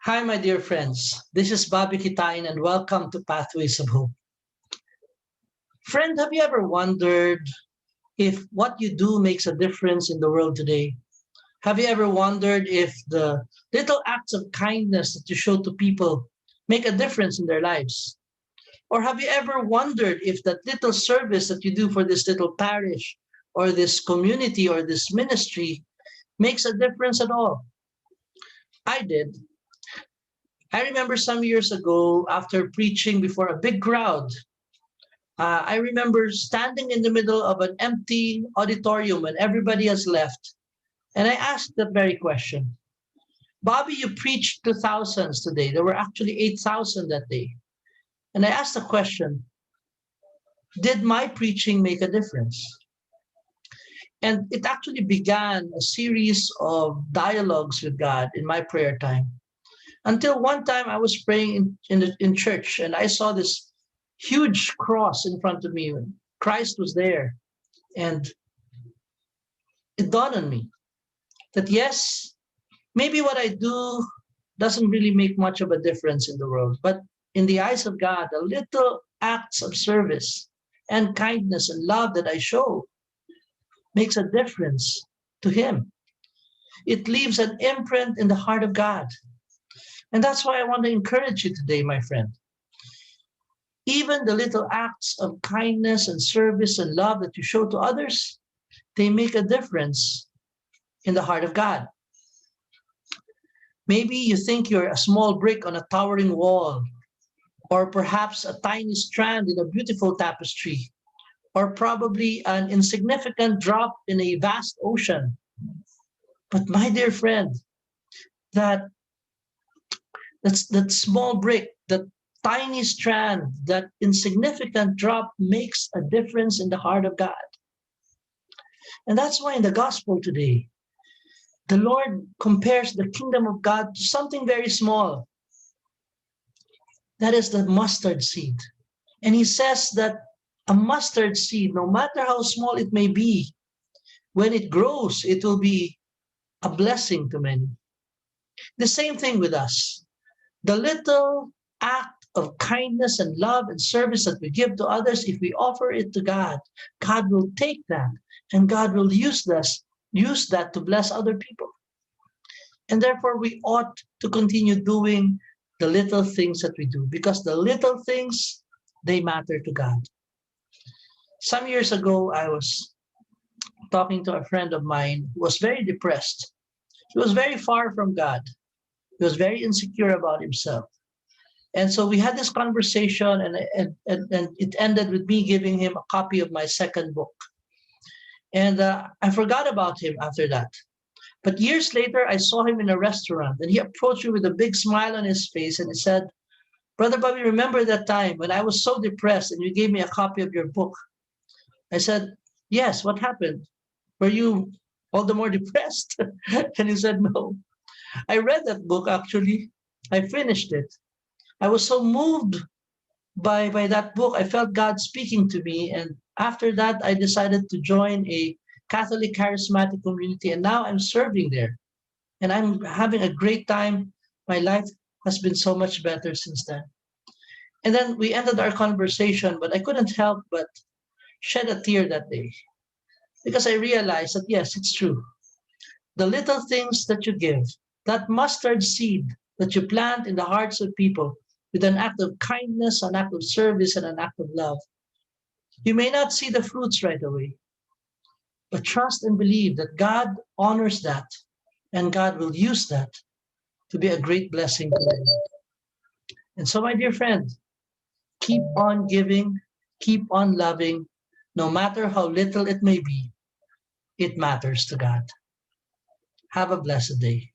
Hi, my dear friends. This is Bobby Quitain, and welcome to Pathways of Hope. Friend, have you ever wondered if what you do makes a difference in the world today? Have you ever wondered if the little acts of kindness that you show to people make a difference in their lives? Or have you ever wondered if that little service that you do for this little parish or this community or this ministry makes a difference at all? I did. I remember some years ago, after preaching before a big crowd, I remember standing in the middle of an empty auditorium when everybody has left. And I asked that very question. Bobby, you preached to thousands today. There were actually 8,000 that day. And I asked the question, did my preaching make a difference? And it actually began a series of dialogues with God in my prayer time. Until one time I was praying in church and I saw this huge cross in front of me. Christ was there. And it dawned on me that yes, maybe what I do doesn't really make much of a difference in the world. But in the eyes of God, the little acts of service and kindness and love that I show makes a difference to Him. It leaves an imprint in the heart of God. And that's why I want to encourage you today, my friend. Even the little acts of kindness and service and love that you show to others, they make a difference in the heart of God. Maybe you think you're a small brick on a towering wall, or perhaps a tiny strand in a beautiful tapestry, or probably an insignificant drop in a vast ocean. But my dear friend, that small brick, that tiny strand, that insignificant drop makes a difference in the heart of God. And that's why in the gospel today, the Lord compares the kingdom of God to something very small. That is the mustard seed. And He says that a mustard seed, no matter how small it may be, when it grows, it will be a blessing to many. The same thing with us. The little act of kindness and love and service that we give to others, if we offer it to God, God will take that and God will use that to bless other people. And therefore, we ought to continue doing the little things that we do, because the little things, they matter to God. Some years ago, I was talking to a friend of mine who was very depressed. He was very far from God. He was very insecure about himself. And so we had this conversation, and it ended with me giving him a copy of my second book. And I forgot about him after that. But years later, I saw him in a restaurant, and he approached me with a big smile on his face, and he said, "Brother Bobby, remember that time when I was so depressed and you gave me a copy of your book?" I said, "Yes, what happened? Were you all the more depressed?" And he said, "No. I read that book, actually. I finished it. I was so moved by that book. I felt God speaking to me. And after that, I decided to join a Catholic charismatic community. And now I'm serving there. And I'm having a great time. My life has been so much better since then." And then we ended our conversation, but I couldn't help but shed a tear that day, because I realized that, yes, it's true. The little things that you give, that mustard seed that you plant in the hearts of people with an act of kindness, an act of service, and an act of love, you may not see the fruits right away, but trust and believe that God honors that, and God will use that to be a great blessing to you. And so, my dear friend, keep on giving, keep on loving, no matter how little it may be. It matters to God. Have a blessed day.